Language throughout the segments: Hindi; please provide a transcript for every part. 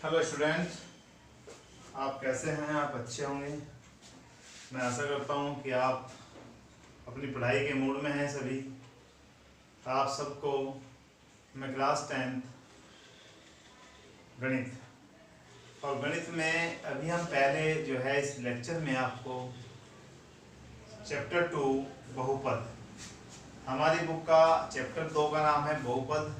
हेलो स्टूडेंट, आप कैसे हैं? आप अच्छे होंगे। मैं आशा करता हूं कि आप अपनी पढ़ाई के मूड में हैं सभी। आप सबको मैं क्लास 10 गणित और गणित में अभी हम पहले जो है इस लेक्चर में आपको चैप्टर 2 बहुपद, हमारी बुक का चैप्टर 2 का नाम है बहुपद।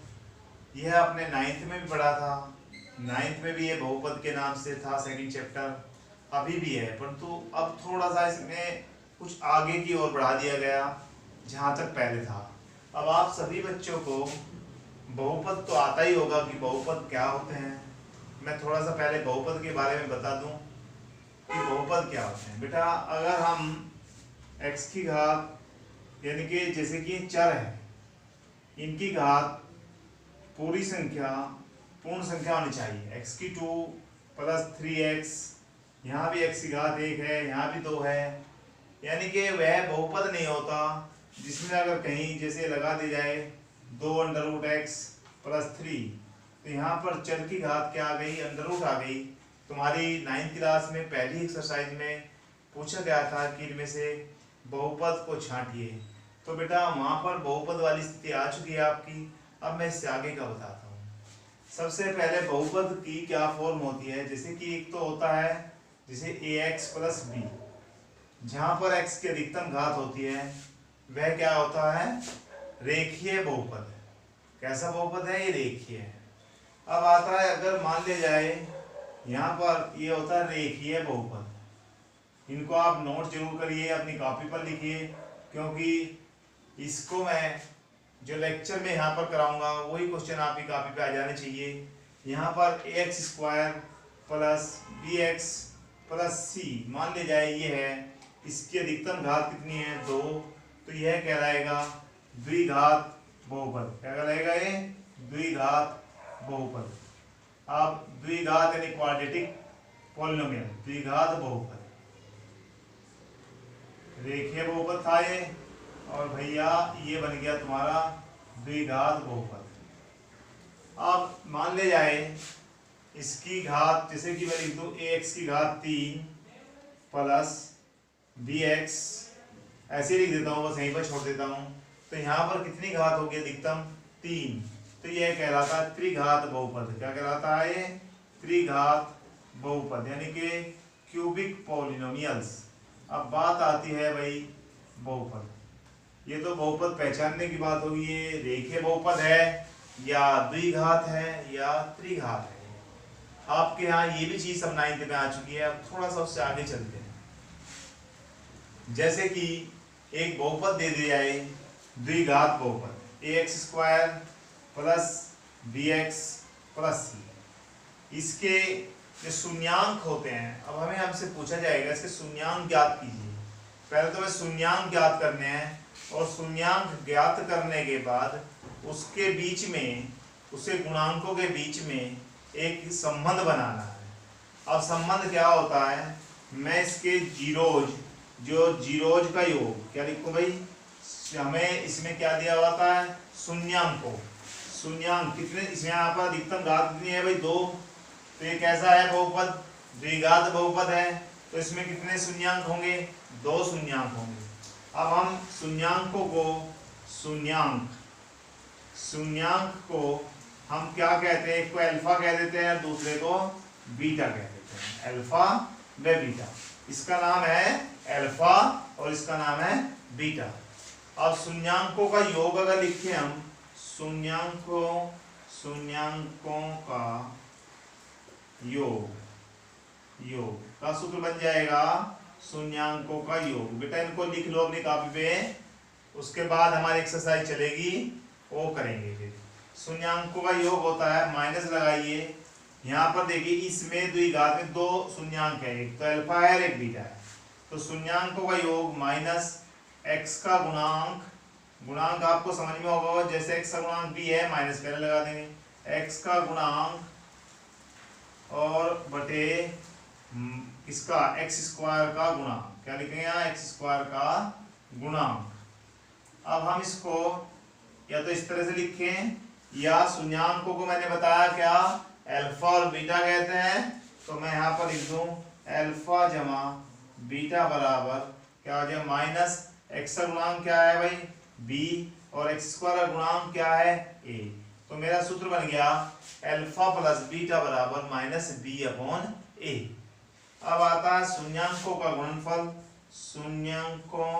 यह आपने 9th में भी पढ़ा था। 9th में भी ये बहुपद के नाम से था, सेकंड चैप्टर अभी भी है, परंतु अब थोड़ा सा इसमें कुछ आगे की ओर बढ़ा दिया गया जहाँ तक पहले था। अब आप सभी बच्चों को बहुपद तो आता ही होगा कि बहुपद क्या होते हैं। मैं थोड़ा सा पहले बहुपद के बारे में बता दूं कि बहुपद क्या होते हैं। बेटा, अगर हम x की घात यानी कि जैसे कि चर है, इनकी घात पूरी संख्या पूर्ण संख्या होनी चाहिए। x की 2 + 3x, यहाँ भी x की घात 1 है, यहाँ भी 2 है, यानी कि वह बहुपद नहीं होता जिसमें अगर कहीं जैसे लगा दी जाए 2√x + 3, तो यहाँ पर चर की घात क्या आ गई? √ आ गई। तुम्हारी 9th क्लास में पहली एक्सरसाइज में पूछा गया था कि इनमें से बहुपद को छांटिए, तो बेटा वहाँ पर बहुपद वाली स्थिति आ चुकी है आपकी। अब मैं इससे आगे का बताता हूँ। सबसे पहले बहुपद की क्या फॉर्म होती है, जैसे कि एक तो होता है जैसे ax + b, जहाँ पर x की अधिकतम घात होती है वह क्या होता है? रेखीय बहुपद। कैसा बहुपद है? ये रेखीय है। अब आता है, अगर मान लिया जाए यहाँ पर ये होता है रेखीय बहुपद। इनको आप नोट जरूर करिए, अपनी कॉपी पर लिखिए, क्योंकि इसको मैं जो लेक्चर में यहाँ पर कराऊंगा वही क्वेश्चन आपकी कॉपी पे आ जाने चाहिए। यहाँ पर ax² + bx + c मान ले जाए ये है, इसकी अधिकतम घात कितनी है? 2, तो यह कहलाएगा द्विघात बहुपद। क्या कहलाएगा ये? द्विघात बहुपद। अब द्विघात यानी क्वाड्रेटिक पॉलिनोमियल, द्विघात बहुपद। रेखीय बहुपद था ये, और भैया ये बन गया तुम्हारा द्विघात बहुपद। अब मान ले जाए इसकी घात, जैसे कि मैं लिख दूं ax की घात 3 + bx, ऐसे लिख देता हूँ, बस यहीं पर छोड़ देता हूँ। तो यहाँ पर कितनी घात होगी? अधिकतम 3, तो यह कहलाता है त्रिघात बहुपद। क्या कहलाता है? त्रिघात बहुपद यानी कि क्यूबिक पॉलिनोमियल्स। अब बात आती है भाई बहुपद। ये तो बहुपद पहचानने की बात होगी, ये रेखीय बहुपद है या द्विघात है या त्रिघात है। आपके यहाँ ये भी चीज सब 9th में आ चुकी है। अब थोड़ा सा उससे आगे चलते हैं। जैसे कि एक बहुपद दे दिया जाए, द्विघात बहुपद ax² + bx + c, इसके जो शून्यांक होते हैं, अब हमें हमसे पूछा जाएगा इसके शून्यांक ज्ञात कीजिए। पहले तो हमें शून्यांक ज्ञात करने हैं, और शून्यांक ज्ञात करने के बाद उसके बीच में, उसे गुणांकों के बीच में एक संबंध बनाना है। अब संबंध क्या होता है? मैं इसके जीरोज का योग क्या लिखूं भाई? हमें इसमें क्या दिया होता है? शून्यांक कितने? इसमें यहाँ पर अधिकतम घात कितनी है भाई? 2, तो ये कैसा है बहुपद? द्विघात बहुपद है। तो इसमें कितने शून्यांक होंगे? 2 शून्यांक होंगे। अब हम शून्यांकों को शून्यांक को हम क्या कहते हैं? एक को अल्फा कह देते हैं, दूसरे को बीटा कह देते हैं। अल्फा व बीटा, इसका नाम है अल्फा और इसका नाम है बीटा। अब शून्यांकों का योग अगर लिखें हम, शून्यांकों का योग का सूत्र बन जाएगा शून्यांकों का योग। बेटा इनको लिख लो अपनी कॉपी पे, उसके बाद हमारी एक्सरसाइज चलेगी, वो करेंगे। फिर शून्यांकों का योग होता है, माइनस लगाइए। यहाँ पर देखिए इसमें द्विघात में 2 शून्यांक है, एक तो अल्फा है और एक बीटा है। तो शून्यांकों का योग माइनस x का गुणांक आपको समझ में होगा, जैसे x का गुणांक b है, माइनस पहले लगा देंगे, x का गुणांक और बटे इसका x² का गुणांक। क्या लिखेंगे यहाँ? x² का गुणांक। अब हम इसको या तो इस तरह से लिखें, या शून्यांकों को मैंने बताया क्या? अल्फा और बीटा कहते हैं। तो मैं यहाँ पर लिख दूं अल्फा जमा बीटा बराबर क्या हो जाए माइनस एक्स का गुणांक क्या है भाई बी और एक्स स्क्वायर का गुणांक क्या है ए। तो मेरा सूत्र बन गया अल्फा प्लस बीटा बराबर माइनस बी अपॉन ए। अब आता है शून्यांकों का गुणनफल। शून्यांकों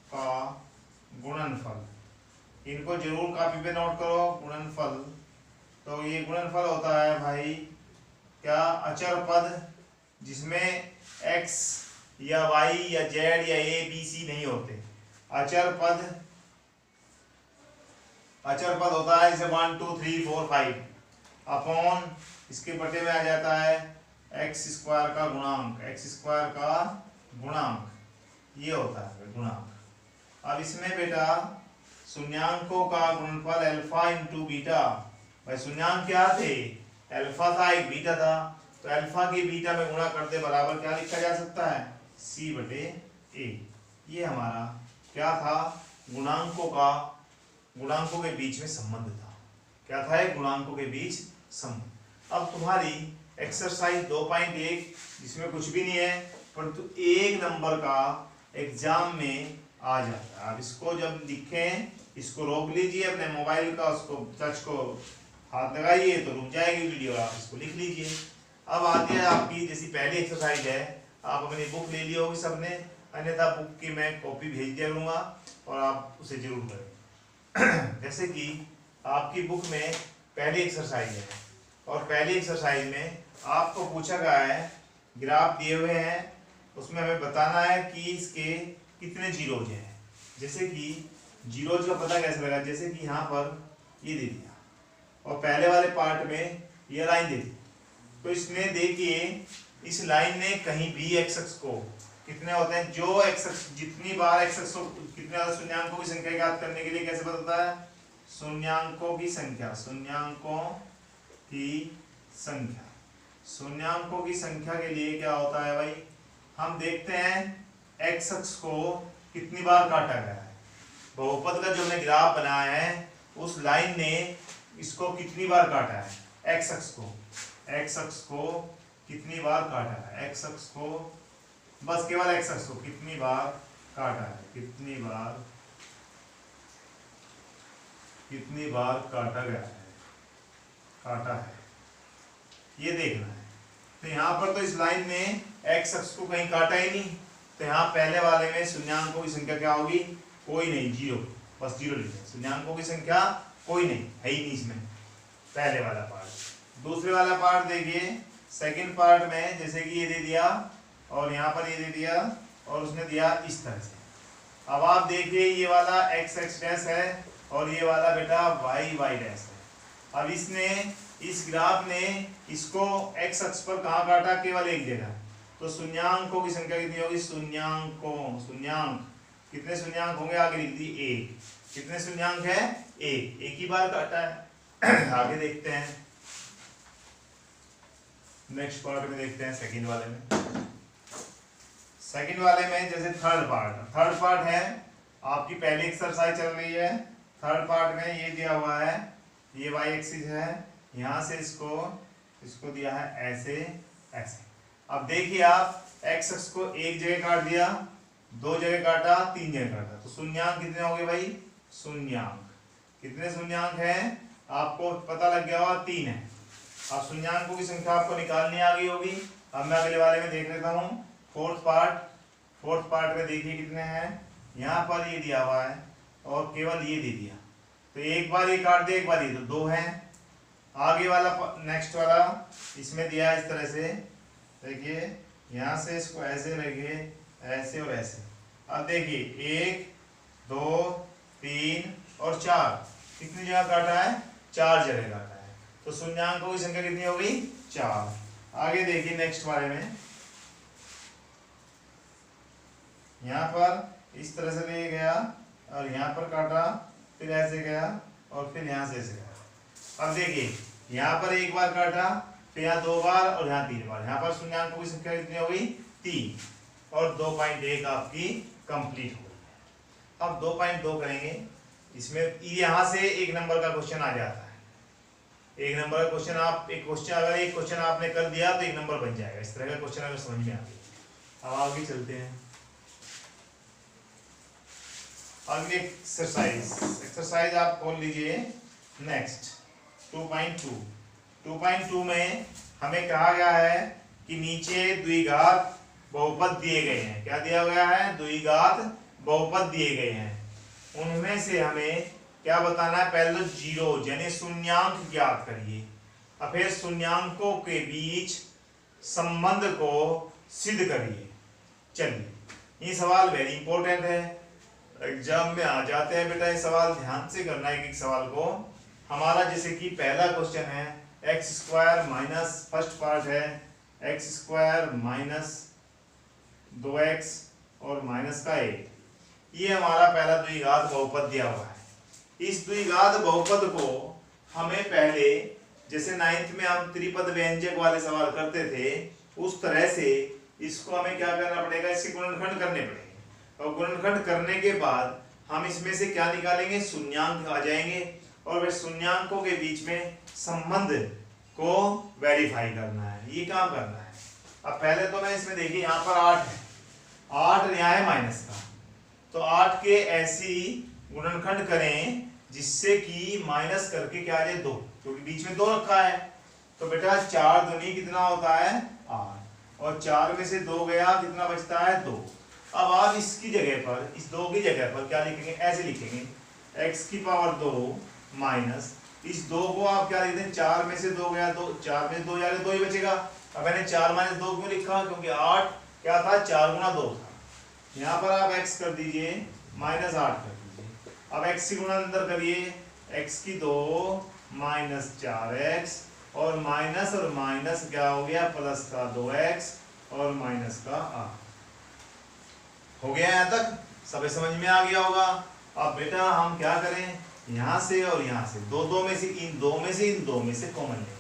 का गुणनफल इनको जरूर कॉपी पे नोट करो। गुणनफल तो ये गुणनफल होता है भाई क्या अचर पद जिसमें x या y या z या a b c नहीं होते। अचर पद होता है जैसे 1 2 3 4 5 अपॉन इसके बटे में आ जाता है एक्स स्क्वायर का गुणांक ये होता है गुणांक। अब इसमें बेटा शून्यांकों का गुणनफल अल्फा इंटू बीटा। भाई शून्यांक क्या थे अल्फा था एक बीटा था तो अल्फा की बीटा में गुणा करते बराबर क्या लिखा जा सकता है c बटे a। ये हमारा क्या था गुणांकों के बीच में संबंध था। क्या था ये गुणांकों के बीच संबंध। अब तुम्हारी एक्सरसाइज 2.1 जिसमें कुछ भी नहीं है परंतु एक नंबर का एग्जाम में आ जाता है। अब इसको जब लिखें इसको रोक लीजिए अपने मोबाइल का उसको टच को हाथ लगाइए तो रुक जाएगी वीडियो। आप इसको लिख लीजिए। अब आती है आपकी जैसी पहली एक्सरसाइज है। आप अपनी बुक ले ली होगी सबने अन्यथा बुक की मैं कॉपी भेज दिया करूँगा और आप उसे जरूर करें। जैसे कि आपकी बुक में पहली एक्सरसाइज है और पहली एक्सरसाइज में आपको पूछा गया है ग्राफ दिए हुए हैं उसमें हमें बताना है कि इसके कितने जीरोज हैं। जैसे कि जीरोज का पता कैसे लगा जैसे कि यहाँ पर ये दे दिया और पहले वाले पार्ट में ये लाइन दे दी तो इसने देखिए इस लाइन ने कहीं भी एक्स अक्ष को कितने होते हैं जो एक्स अक्ष जितनी बार एक्स अक्ष को कितने शून्यांकों की संख्या ज्ञात करने के लिए कैसे बदलता है शून्यांकों की संख्या के लिए क्या होता है भाई हम देखते हैं एक्स अक्ष को कितनी बार काटा गया है। बहुपद का जो हमने ग्राफ बनाया है उस लाइन ने इसको कितनी बार काटा है एक्स अक्ष को कितनी बार काटा है एक्स अक्ष को बस केवल एक्स अक्ष को कितनी बार काटा है कितनी बार काटा है ये देखना है। तो यहाँ पर तो इस लाइन ने एक्स अक्ष को कहीं काटा ही नहीं तो यहाँ पहले वाले में शून्यांकों की संख्या क्या होगी कोई नहीं जीरो बस जीरो लिखें। शून्यांकों की संख्या कोई नहीं है ही नहीं इसमें पहले वाला पार्ट। दूसरे वाला पार्ट देखिए सेकंड पार्ट में जैसे कि ये दे दिया और यहाँ पर ये दे दिया और उसने दिया इस तरह से। अब आप देखिए ये वाला x x डैश है और ये वाला बेटा y y डैश है। अब इसने इस ग्राफ ने इसको x अक्ष पर कहाँ काटा केवल एक जगह तो शून्यांकों की संख्या कितनी होगी शून्यांक कितने शून्यांक होंगे आगे लिख दी एक। कितने शून्यांक है एक ही बार काटा है। आगे देखते हैं नेक्स्ट पार्ट में देखते हैं सेकंड वाले में जैसे थर्ड पार्ट है आपकी पहली एक्सरसाइज चल रही है। थर्ड पार्ट में ये दिया हुआ है ये y एक्सिस है यहाँ से इसको दिया है ऐसे। अब देखिए आप x अक्ष को एक जगह काट दिया दो जगह काटा तीन जगह काटा तो शून्यांक कितने हो गए भाई कितने शून्यांक है आपको पता लग गया होगा 3 है। अब शून्यांकों की संख्या आपको निकालनी आ गई होगी। अब मैं अगले वाले में देख लेता हूँ फोर्थ पार्ट में देखिए कितने हैं। यहाँ पर ये दिया हुआ है और केवल ये दे दिया तो एक बार ये काट दे एक बार ये तो 2 है। आगे वाला नेक्स्ट वाला इसमें दिया है इस तरह से देखिए यहाँ से इसको ऐसे रखिए ऐसे और ऐसे। अब देखिए 1 2 3 और 4 कितनी जगह काटा है 4 जगह काटा है तो शून्यांकों की संख्या कितनी हो गई 4। आगे देखिए नेक्स्ट वाले में यहाँ पर इस तरह से ले गया और यहाँ पर काटा फिर ऐसे गया और फिर यहाँ से ऐसे गया। अब देखिए यहाँ पर एक बार काटा फिर यहाँ 2 बार और यहाँ 3 बार। यहाँ पर शून्यांकों की संख्या कितनी हो गई 3 और 2.1 आपकी कंप्लीट हो गई। अब 2.2 करेंगे इसमें यहाँ से एक नंबर का क्वेश्चन आ जाता है। एक नंबर का क्वेश्चन आप अगर एक क्वेश्चन आपने कर दिया तो एक नंबर बन जाएगा। इस तरह का क्वेश्चन अगर समझ में आ गया। अब आगे चलते हैं। अगली एक्सरसाइज आप खोल लीजिए। नेक्स्ट 2.2 में हमें कहा गया है कि नीचे द्विघात बहुपद दिए गए हैं। क्या दिया गया है? द्विघात बहुपद दिए गए हैं। उनमें से हमें क्या बताना है? पहले तो जीरो यानी शून्यांक ज्ञात करिए और फिर शून्यांकों के बीच संबंध को सिद्ध करिए। चलिए, ये सवाल वेरी इंपॉर्टेंट है, एग्जाम में आ जाते हैं बेटा। ये सवाल ध्यान से करना है। एक सवाल को हमारा जैसे कि पहला क्वेश्चन है x square minus, first part है एक्स स्क्वायर माइनस 2x और माइनस का 1। ये हमारा पहला द्विघात बहुपद दिया हुआ है। इस द्विघात बहुपद को हमें पहले जैसे 9th में हम त्रिपद व्यंजक वाले सवाल करते थे उस तरह से इसको हमें क्या करना पड़ेगा? इसके गुणनखंड करने पड़ेंगे और गुणनखंड करने के बाद हम इसमें से क्या निकालेंगे? शून्यांक आ जाएंगे और फिर शून्यांकों के बीच में संबंध को वेरीफाई करना है। ये काम करना है। अब पहले तो मैं इसमें देखिए यहाँ पर 8 है, 8 यहाँ है माइनस का, तो 8 के ऐसी गुणनखंड करें जिससे कि माइनस करके क्या आ जाए 2, क्योंकि बीच में 2 रखा है। तो बेटा 4 दूनी कितना होता है? 8 और 4 में से 2 गया, कितना बचता है? 2। अब आप इसकी जगह पर, इस 2 की जगह पर क्या लिखेंगे? ऐसे लिखेंगे x की पावर 2 माइनस इस 2 को आप क्या लिखते हैं? 4 में से 2 गया, 2 4 में से 2 जाएगा 2 ही बचेगा। अब मैंने 4 माइनस 2 क्यों लिखा? क्योंकि 8 क्या था? 4 गुना 2 था। यहाँ पर आप x कर दीजिए माइनस 8 कर दीजिए। अब x की गुणा अंदर करिए, x की 2 माइनस 4x और माइनस क्या हो गया? प्लस का 2x और माइनस का 8। हो गया? यहाँ तक सब समझ में आ गया होगा। अब बेटा हम क्या करें? यहाँ से और यहाँ से दो में से इन दो में से कॉमन लेंगे।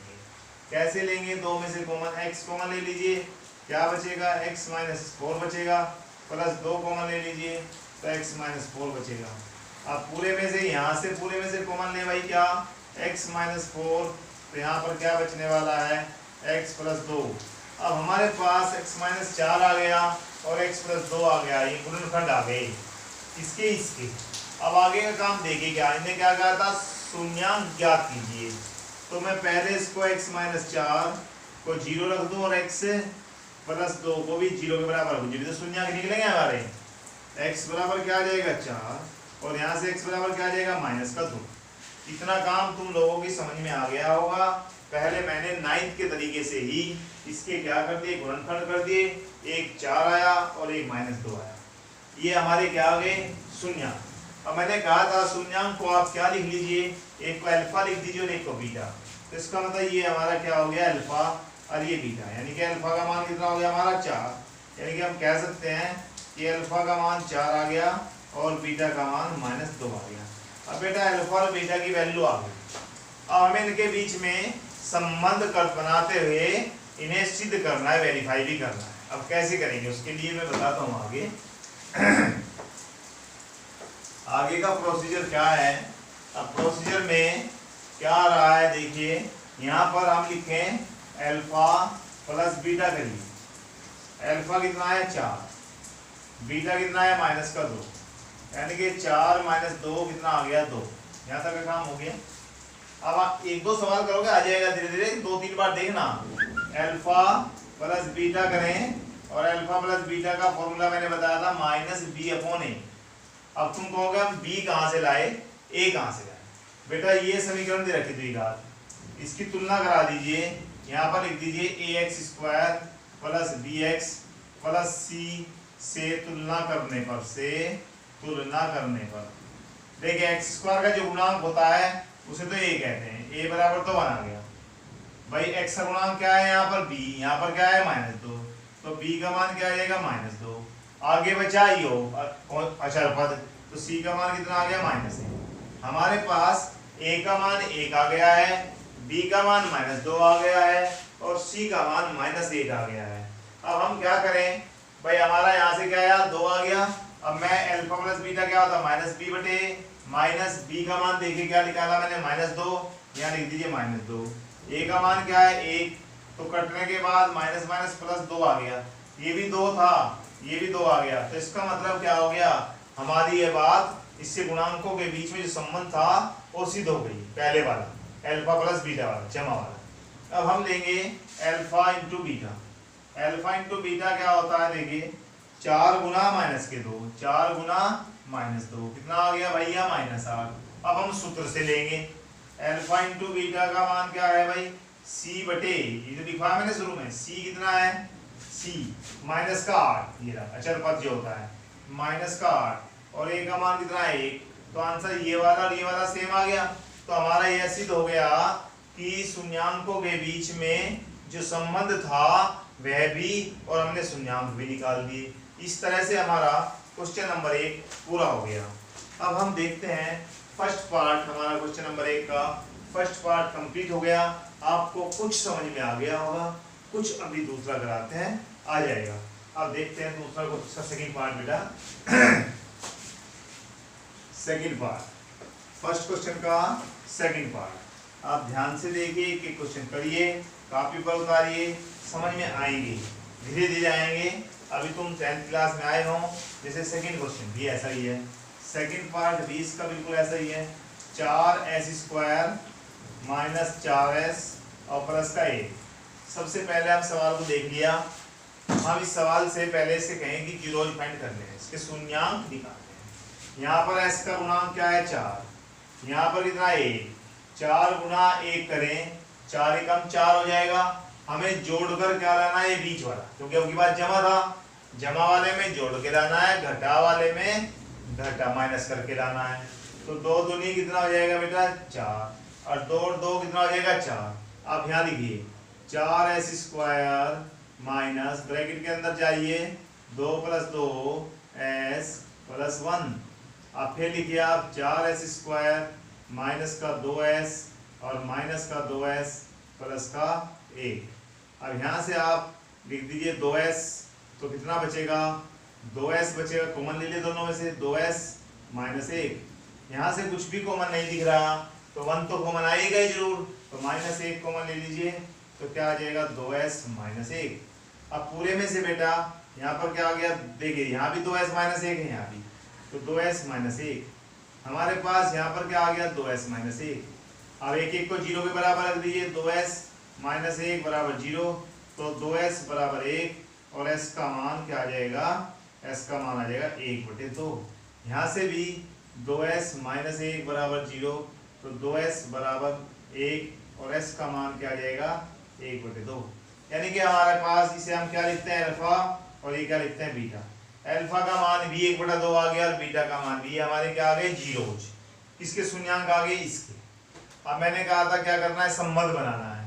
कैसे लेंगे? 2 में से कॉमन x कॉमन ले लीजिए, क्या बचेगा? x माइनस 4 बचेगा, प्लस 2 कॉमन ले लीजिए तो x माइनस 4 बचेगा। अब पूरे में से यहाँ से पूरे में से कॉमन ले भाई, क्या? x माइनस 4, तो यहाँ पर क्या बचने वाला है? x plus 2। अब हमारे पास x माइनस 4 आ गया और x प्लस 2 आ गया, ये गुणनखंड आ गए इसके। अब आगे का काम देखिए, क्या इन्हें क्या कहा था? शून्यांक ज्ञात कीजिए। तो मैं पहले इसको x माइनस 4 को 0 रख दूं और x प्लस 2 को भी 0 के बराबर रख दूं, तो शून्यांक निकलेंगे हमारे। x बराबर क्या आ जाएगा? 4 और यहाँ से x बराबर क्या आ जाएगा? माइनस का 2। इतना काम तुम लोगों की समझ में आ गया होगा। पहले मैंने 9th के तरीके से ही इसके क्या कर दिए? गुणनखंड कर दिए। एक 4 आया और एक माइनस 2 आया। ये हमारे क्या आ गए? शून्यांक। अब मैंने कहा था शून्यांक को आप क्या लिख लीजिए? एक को अल्फा लिख दीजिए और एक को बीटा। तो इसका मतलब ये हमारा क्या हो गया? अल्फा और ये बीटा। यानी कि अल्फा का मान कितना हो गया हमारा? 4। यानी कि हम कह सकते हैं कि अल्फा का मान 4 आ गया और बीटा का मान माइनस 2 आ गया। अब बेटा अल्फा और बीटा की वैल्यू आ गई। अब हमें इनके बीच में संबंध बनाते हुए इन्हें सिद्ध करना है, वेरीफाई भी करना है। अब कैसे करेंगे उसके लिए मैं बताता हूँ आगे। आगे का प्रोसीजर क्या है? अब प्रोसीजर में क्या आ रहा है देखिए, यहाँ पर हम लिखें अल्फा प्लस बीटा करिए। अल्फा कितना है? 4, बीटा कितना है? माइनस का 2, यानी कि 4 माइनस 2 कितना आ गया? 2। यहाँ तक का काम हो गया। अब आप 1-2 सवाल करोगे आ जाएगा धीरे धीरे, 2-3 बार देखना। अल्फा प्लस बीटा करें और अल्फा प्लस बीटा का फॉर्मूला मैंने बताया था -b/a। अब तुम कहोगे हम b कहाँ से लाए, a कहाँ से लाए? बेटा ये समीकरण दे रखे द्विघात, इसकी तुलना करा दीजिए। यहाँ पर लिख दीजिए ax² plus bx plus c से तुलना करने पर देखिए x² का जो गुणांक होता है उसे तो a कहते हैं। a बराबर तो 1 आ गया भाई। x का गुणांक क्या है? यहाँ पर b, यहाँ पर क्या है? -2, तो b का मान क्या आ जाएगा? -2। आगे बचा यो अचर पद, तो c का मान कितना आ गया? -1। हमारे पास a का मान 1 आ गया है, b का मान -2 आ गया है और c का मान -8 आ गया है। अब हम क्या करें भाई? हमारा यहाँ से क्या आया? 2 आ गया। अब मैं अल्फा प्लस बीटा क्या होता? -b/a माइनस बी का मान देखिए क्या निकाला मैंने -2, यहाँ लिख दीजिए -2। ए का मान क्या है 1, तो कटने के बाद माइनस माइनस प्लस 2 आ गया, ये भी 2 था, ये भी 2 आ गया, तो इसका मतलब क्या हो गया, हमारी ये बात इससे गुणांकों के बीच में जो संबंध था वो सिद्ध हो गई, पहले वाला अल्फा प्लस बीटा वाला जमा वाला। अब हम लेंगे alpha into beta. Alpha into beta क्या होता है, देखिए 4 गुना -2, 4 गुना -2 कितना आ गया भैया -8। अब हम सूत्र से लेंगे अल्फा इंटू बीटा का मान क्या है भाई, सी बटे, ये जो लिखा है मैंने शुरू में, सी कितना है, सी -8, ये रहा अचर पद जो होता है -8, और ए का मान कितना है 1, तो आंसर ये वाला और ये वाला सेम आ गया। तो हमारा यह सिद्ध हो गया कि शून्यांकों के बीच में जो संबंध था वह भी, और हमने शून्यांक भी निकाल दिए। इस तरह से हमारा क्वेश्चन नंबर 1 पूरा हो गया। अब हम देखते हैं फर्स्ट पार्ट, हमारा क्वेश्चन नंबर 1 का फर्स्ट पार्ट कंप्लीट हो गया। आपको कुछ समझ में आ गया होगा, कुछ अभी दूसरा कराते हैं आ जाएगा। अब देखते हैं दूसरा क्वेश्चन, सेकंड पार्ट बेटा। सेकंड पार्ट, फर्स्ट क्वेश्चन का सेकंड पार्ट। आप ध्यान से देखिए कि क्वेश्चन करिए, कॉपी पर उतारिए, समझ में आएंगे, धीरे धीरे आएंगे। अभी तुम 10th क्लास में आए हो, जैसे सेकंड क्वेश्चन भी ऐसा ही है, सेकंड पार्ट भी इसका बिल्कुल ऐसा ही है, 4s² -4s और प्लस का 1। सबसे पहले आप सवाल को देख लिया, हम इस सवाल से पहले से कहें कि जीरोज फाइंड कर लें, इसके शून्यांक निकालते हैं। यहाँ पर s का गुणांक क्या है 4, यहाँ पर कितना 1, 4 गुना 1 करें, 4 एकम 4 हो जाएगा। हमें जोड़कर क्या लाना है, ये बीच वाला, क्योंकि आपकी बात जमा था, जमा वाले में जोड़ के लाना है, घटा वाले में घटा माइनस करके लाना है। तो 2 दूनी कितना हो जाएगा बेटा 4, और 2 और 2 कितना हो जाएगा 4। आप यहाँ लिखिए 4s² माइनस ब्रैकेट के अंदर जाइए 2 + 2 s + 1। आप फिर लिखिए आप 4s² माइनस का 2s और माइनस का 2s प्लस का 1। अब यहाँ से आप लिख दीजिए 2s, तो कितना बचेगा 2s बचेगा, कॉमन ले लिए दोनों में से, 2s - 1। यहाँ से कुछ भी कॉमन नहीं दिख रहा, तो 1 तो कॉमन आएगा ही जरूर, तो -1 कॉमन ले लीजिए, तो क्या आ जाएगा 2s - 1। अब पूरे में से बेटा यहाँ पर क्या आ गया, देखिए यहाँ भी 2s - 1 है, यहाँ भी, तो 2s - 1। हमारे पास यहाँ पर क्या आ गया 2s - 1। अब एक को 0 के बराबर रख दीजिए, 2s - 1 बराबर 0, तो 2s बराबर 1, और s का मान क्या आ जाएगा, s का मान आ जाएगा 1/2। यहाँ से भी 2s - 1 बराबर 0, तो 2s बराबर 1, और s का मान क्या आ जाएगा 1/2। यानी कि हमारे पास इसे हम क्या लिखते हैं अल्फा, और ये क्या लिखते हैं बीटा। अल्फा का मान भी 1/2 आ गया, और बीटा का मान भी हमारे क्या आ गए जीरोज। किसके शून्यांक आ गए, इसके। अब मैंने कहा था क्या करना है, संबंध बनाना है।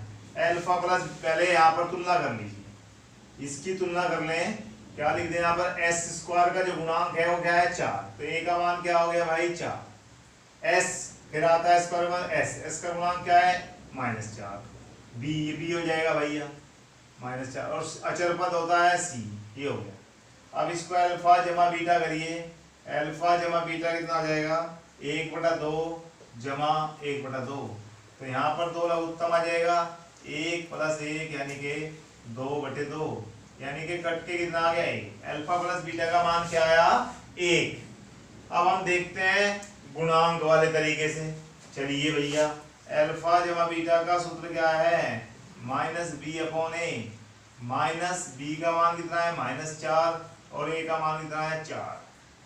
अल्फा प्लस, पहले यहाँ पर तुलना कर लीजिए, इसकी तुलना कर लें, क्या लिख दें यहाँ पर s² का जो गुणांक है वो क्या है 4, तो a का मान क्या हो गया भाई 4, s फिर आता है स्क्वायर में s का गुणांक क्या है -4, b ये b हो जाएगा भैया -4, और अचर पद होता है c, ये हो गया। अब इसको अल्फा जमा बीटा करिए, अल्फा जमा बीटा कितना आ जाएगा 1/2 जमा 1/2, तो यहाँ पर 2 लघुत्तम आ जाएगा, 1 + 1 यानी कि 2/2, यानी कि कट के कितना आ गया 1। अल्फा प्लस बीटा का मान क्या आया 1। अब हम देखते हैं गुणांक वाले तरीके से। चलिए भैया, अल्फा जमा बीटा का सूत्र क्या है -b/a, माइनस b का मान कितना है -4, और a का मान कितना है 4,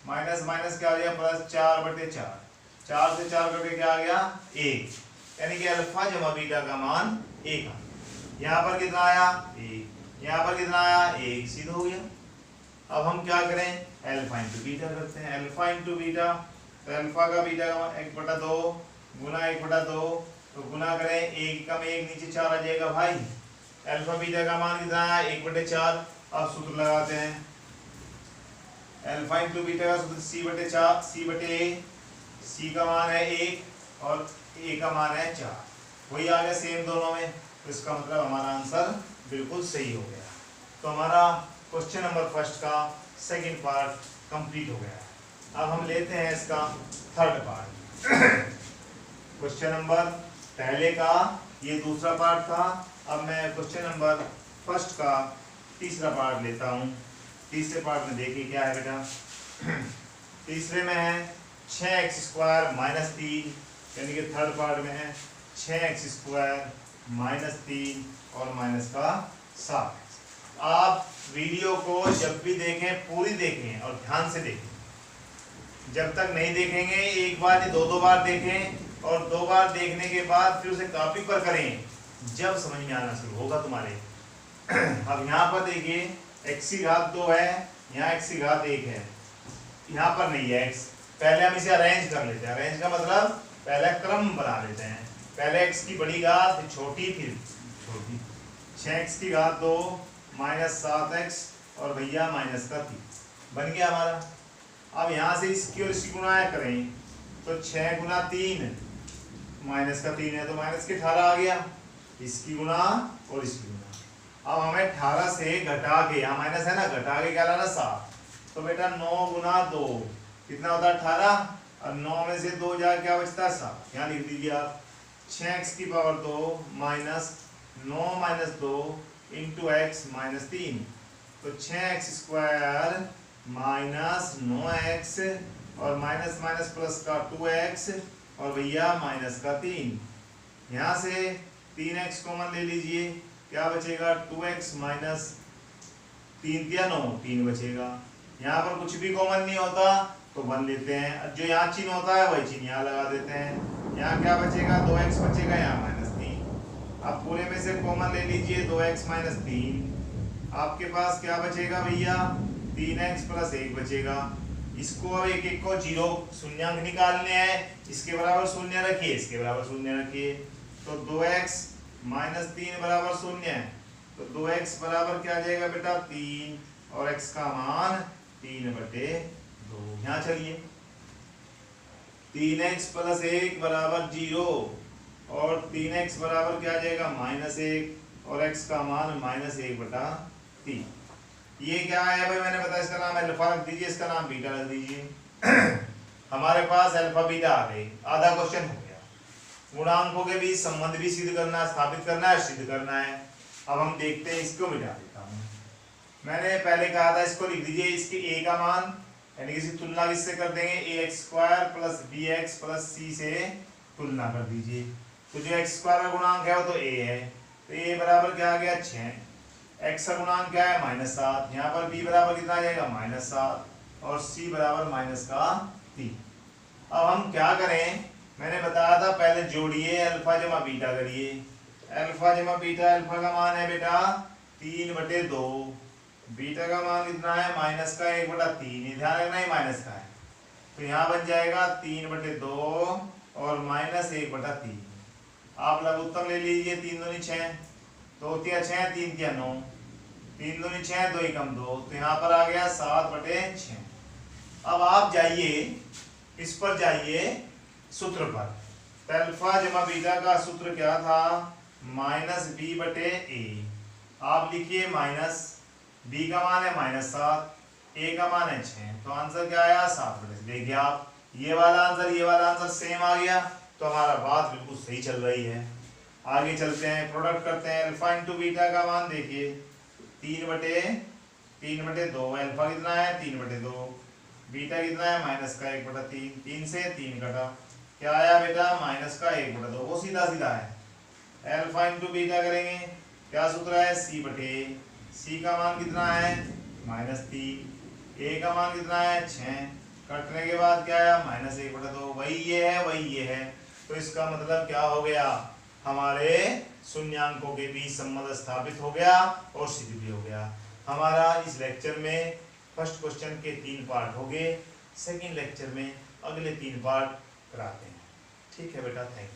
माइनस माइनस क्या आ गया +4/4, 4 से 4 कट के क्या आ गया 1, यानी कि अल्फा जमा बीटा का मान 1 आ। यहाँ पर कितना आया 1, यहाँ पर कितना आया 1, सिद्ध हो गया। अब हम क्या करें, अल्फा इंटू बीटा करते हैं। अल्फा इंटू बीटा, तो अल्फा का बीटा का 1/2 गुना 1/2, तो गुना करें 1 कम 1 नीचे 4 आ जाएगा भाई। अल्फा बीटा का मान कितना है 1/4। अब सूत्र लगाते हैं, अल्फा इंटू बीटा का सूत्र c/4, c/a, c का मान है 1 और a का मान है 4, वही आ गया सेम दोनों में, तो इसका मतलब हमारा आंसर बिल्कुल सही हो गया। तो हमारा क्वेश्चन नंबर फर्स्ट का सेकंड पार्ट कंप्लीट हो गया है। अब हम लेते हैं इसका थर्ड पार्ट। क्वेश्चन नंबर पहले का ये दूसरा पार्ट था। अब मैं क्वेश्चन नंबर फर्स्ट का तीसरा पार्ट लेता हूँ। तीसरे पार्ट में देखिए क्या है बेटा। तीसरे में है 6x² - 3, यानी कि थर्ड पार्ट में है 6x² - 3 और माइनस का 7। आप वीडियो को जब भी देखें पूरी देखें और ध्यान से देखें। जब तक नहीं देखेंगे एक बार या दो बार देखें और 2 बार देखने के बाद फिर उसे कॉपी पर करें, जब समझ में आना शुरू होगा तुम्हारे। अब यहाँ पर देखिए x⁻² है, यहाँ x⁻1 है, यहाँ पर नहीं है x। पहले हम इसे अरेंज कर लेते हैं। अरेंज का मतलब पहले क्रम बना लेते हैं। पहले x की बड़ी घात फिर छोटी फिर छोटी। 6x⁻² - 7x और भैया माइनस का 3 बन गया हमारा। अब यहाँ से इसकी और इसकी गुणा करें तो 6 × 3 माइनस का 3 है तो माइनस के 18 आ गया। इसकी गुणा और इसकी गुणा। अब हमें 18 से घटा के, यहाँ माइनस है ना, घटा के क्या लाना 7। तो बेटा 9 × 2 कितना होता है 18, और 9 में से 2 जा क्या बचता है 7। यहाँ लिख दीजिए आप 6x⁻² - 9 - 2 × x - 3। तो 6x² - 9x और माइनस माइनस प्लस का 2x और भैया माइनस का 3। यहाँ से 3x कॉमन ले लीजिए, क्या बचेगा 2x - 3 या 9 3 बचेगा। यहाँ पर कुछ भी कॉमन नहीं होता तो 1 लेते हैं, जो यहाँ चिन्ह होता है वही चिन्ह यहाँ लगा देते हैं। यहाँ क्या बचेगा 2x बचेगा, यहाँ -3। अब पूरे में से कॉमन ले लीजिए 2x - 3। आपके पास क्या बचेगा भैया 3x + 1 बचेगा। इसको अब एक को 0 शून्यांक निकालने हैं, इसके बराबर शून्य रखिए, इसके बराबर शून्य रखिए। तो 2x - 3 बराबर 0, तो 2x बराबर क्या आ जाएगा बेटा 3 और x का मान 3/2। यहाँ चलिए 3x + 1 बराबर 0 और 3x बराबर क्या आ जाएगा -1 और x का मान -1/3। ये क्या है भाई, मैंने बताया इसका नाम अल्फा रख दीजिए, इसका नाम बीटा रख दीजिए। हमारे पास अल्फा बीटा आ गई, आधा क्वेश्चन हो गया। गुणांकों के बीच संबंध भी सिद्ध करना है, स्थापित करना है, सिद्ध करना है। अब हम देखते हैं, इसको मिटा देता हूँ। मैंने पहले कहा था इसको लिख दीजिए, इसके a का मान यानी कि तुलना किससे कर देंगे ax² + bx + c से तुलना कर दीजिए। तो जो x² का गुणांक है वो तो a है, तो a बराबर क्या आ गया 6। x का गुणांक क्या है -7, यहाँ पर b बराबर कितना आ जाएगा -7 और c बराबर -3। अब हम क्या करें, मैंने बताया था पहले जोड़िए अल्फा जमा बीटा करिए। अल्फा जमा बीटा, अल्फा का मान है बेटा 3/2, बीटा का मान कितना है -1/3। ध्यान रखना ही माइनस का है, तो यहाँ बन जाएगा 3/2 और -1/3। आप लघुत्तम ले लीजिए, 3 दूनी 6, 2 × 6 3 × 9, 3 दूनी 6 2 × 2, तो यहाँ पर आ गया 7/6। अब आप जाइए इस पर जाइए सूत्र पर। तो अल्फा जमा बीटा का सूत्र क्या था -b/a। आप लिखिए माइनस, b का मान है -7, a का मान है 6, तो आंसर क्या आया 7/6। देखिए आप ये वाला आंसर सेम आ गया, तो हमारा बात बिल्कुल सही चल रही है। आगे चलते हैं, प्रोडक्ट करते हैं। अल्फा × बीटा का मान देखिए 3/2, अल्फा कितना है 3/2, बीटा कितना है -1/3, 3 से 3 कटा, क्या आया बेटा -1/2। वो सीधा सीधा है। अल्फा × बीटा करेंगे, क्या सूत्र है c/a। c का मान कितना है -3, a का मान कितना है 6, कटने के बाद क्या आया -1/2। वही ये है, वही ये है। तो इसका मतलब क्या हो गया, हमारे शून्यांकों के बीच संबंध स्थापित हो गया और सिद्ध भी हो गया। हमारा इस लेक्चर में फर्स्ट क्वेश्चन के 3 पार्ट हो गए। सेकेंड लेक्चर में अगले 3 पार्ट कराते हैं। ठीक है बेटा, थैंक यू।